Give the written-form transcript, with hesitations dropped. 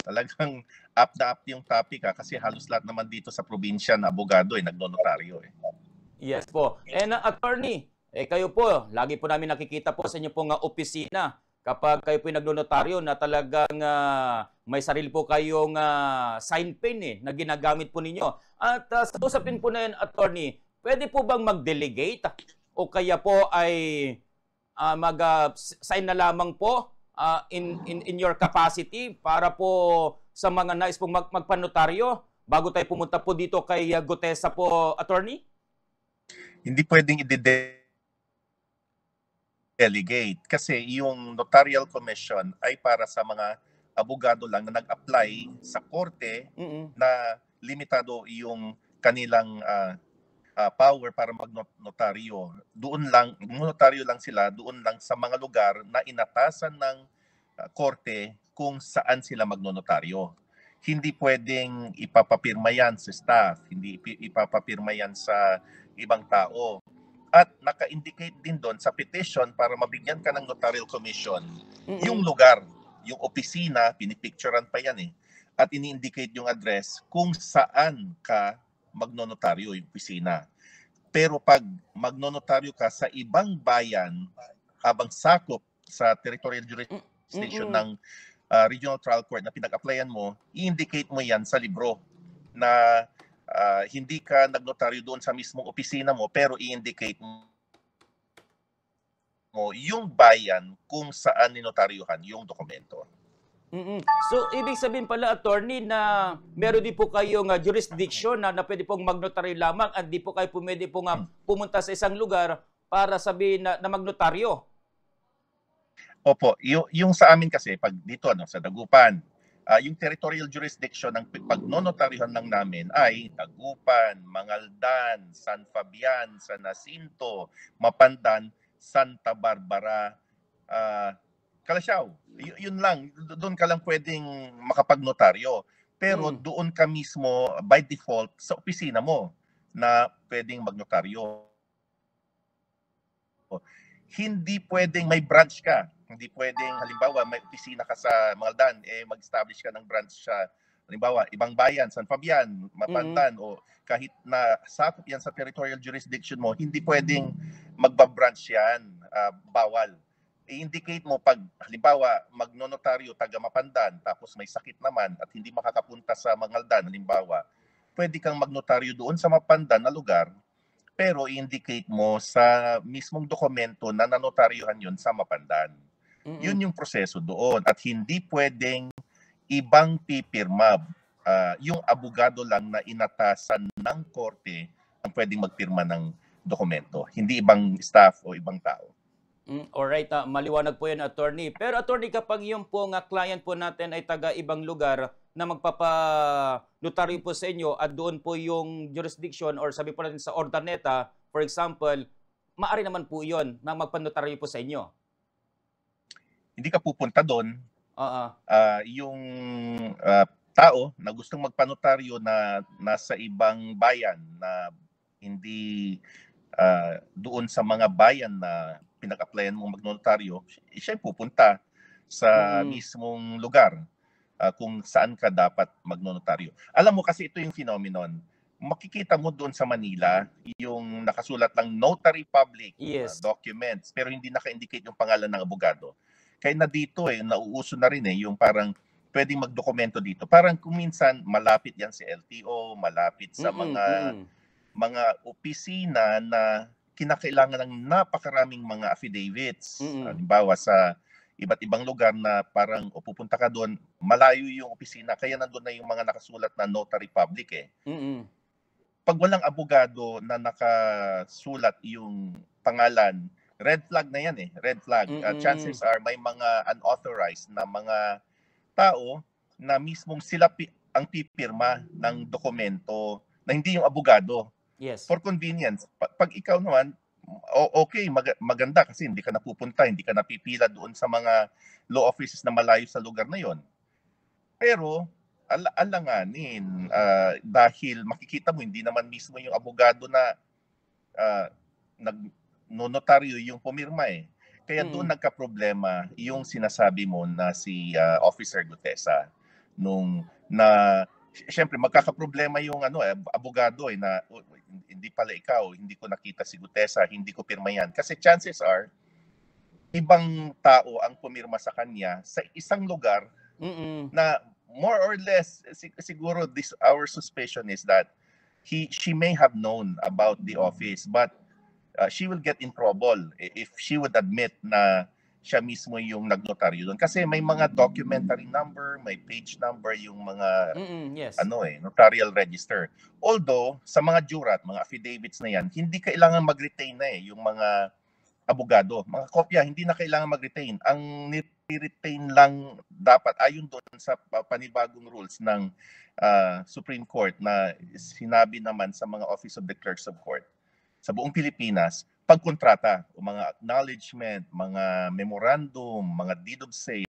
Talagang up na up yung topic kasi halos lahat naman dito sa probinsya na abogado nagnonotaryo eh. Yes po. And attorney, kayo po, lagi po namin nakikita po sa inyo pong opisina kapag kayo po nagnonotaryo na talagang may sarili po kayong sign pen na ginagamit po ninyo. At sa usapin po na yun, attorney, pwede po bang mag-delegate o kaya po ay mag-sign na lamang po in your capacity para po sa mga nais pong magpanotaryo bago tayo pumunta po dito kay Gutesa po, attorney? Hindi pwedeng i-delegate kasi yung notarial commission ay para sa mga abogado lang na nag-apply sa korte na limitado yung kanilang power para magnotaryo. Doon lang, notaryo lang sila doon lang sa mga lugar na inatasan ng korte kung saan sila magnotaryo. Hindi pwedeng ipapapirma yan sa staff, hindi ipapapirma yan sa ibang tao. At naka-indicate din doon sa petition para mabigyan ka ng notarial commission, yung lugar, yung opisina, pinipicturean pa yan eh. At ini-indicate yung address kung saan ka magnonotaryo yung opisina. Pero pag magnonotaryo ka sa ibang bayan, habang sakop sa territorial jurisdiction ng regional trial court na pinag-applyan mo, i-indicate mo yan sa libro na hindi ka nagnotaryo doon sa mismong opisina mo, pero i-indicate mo yung bayan kung saan ninotaryuhan yung dokumento. So, ibig sabihin pala, attorney, na meron din po kayong jurisdiction na pwede pong magnotaryo lamang at di po kayo pwede pong pumunta sa isang lugar para sabihin na magnotaryo. Opo, yung sa amin kasi, pag dito sa Dagupan, yung territorial jurisdiction ng pagnonotaryohan lang namin ay Dagupan, Mangaldan, San Fabian, San Jacinto, Mapandan, Santa Barbara, Calasiao. Yun lang, doon ka lang pwedeng makapagnotaryo. Pero doon ka mismo by default sa opisina mo na pwedeng magnotaryo. Hindi pwedeng may branch ka. Hindi pwedeng, halimbawa, may opisina ka sa Mangaldan, mag-establish ka ng branch sa, halimbawa, ibang bayan, San Fabian, Mapandan, o kahit na sakop yan sa territorial jurisdiction mo, hindi pwedeng magbabranch yan, bawal. I-indicate mo pag, halimbawa, magnonotaryo taga Mapandan, tapos may sakit naman at hindi makakapunta sa Mangaldan, halimbawa, pwede kang magnotaryo doon sa Mapandan na lugar, pero i-indicate mo sa mismong dokumento na nanotaryuhan yun sa Mapandan. Yun yung proseso doon. At hindi pwedeng ibang pipirma. Yung abogado lang na inatasan ng korte ang pwedeng magpirma ng dokumento. Hindi ibang staff o ibang tao. Alright, maliwanag po yan, attorney. Pero attorney, kapag yung po client po natin ay taga ibang lugar na magpapa-notaryo po sa inyo at doon po yung jurisdiction or sabi po natin sa Ordaneta, for example, maaari naman po yon na magpa-notaryo po sa inyo. Hindi ka pupunta doon. Yung tao na gustong magpanotaryo na nasa ibang bayan na hindi doon sa mga bayan na pinag-applyan mong magnotaryo, siya pupunta sa mismong lugar kung saan ka dapat magnotaryo. Alam mo kasi ito yung phenomenon. Makikita mo doon sa Manila yung nakasulat lang notary public documents pero hindi naka-indicate yung pangalan ng abogado. Kaya na dito nauuso na rin yung parang pwedeng magdokumento dito. Parang kung minsan malapit yan si LTO, malapit sa mga opisina na kinakailangan ng napakaraming mga affidavits. Halimbawa sa iba't ibang lugar na parang pupunta ka doon, malayo yung opisina, kaya nandun na yung mga nakasulat na notary public Pag walang abogado na nakasulat yung pangalan, red flag na yan red flag. Chances are may mga unauthorized na mga tao na mismong sila ang pipirma ng dokumento na hindi yung abogado. For convenience. Pag ikaw naman, okay, maganda kasi hindi ka napupunta, hindi ka napipila doon sa mga law offices na malayo sa lugar na yon. Pero alanganin dahil makikita mo hindi naman mismo yung abogado na nagnonotaryo yung pumirma Kaya doon nagka-problema yung sinasabi mo na si Officer Gutesa nung na syempre magkakaproblema yung abogado na hindi pala ikaw, hindi ko nakita si Gutesa, hindi ko pirma yan. Kasi chances are ibang tao ang pumirma sa kanya sa isang lugar na more or less siguro our suspicion is that she may have known about the office, but she will get in trouble if she would admit na siya mismo yung nagnotaryo doon. Kasi may mga documentary number, may page number yung mga yes. notarial register. Although, sa mga jurat, mga affidavits na yan, hindi kailangan mag-retain na yung mga abogado. Mga kopya, hindi na kailangan mag-retain. Ang ni-retain lang dapat, ayon doon sa panibagong rules ng Supreme Court na sinabi naman sa mga Office of the Clerks of Court, sa buong Pilipinas, pagkontrata o mga acknowledgement, mga memorandum, mga deed of sale,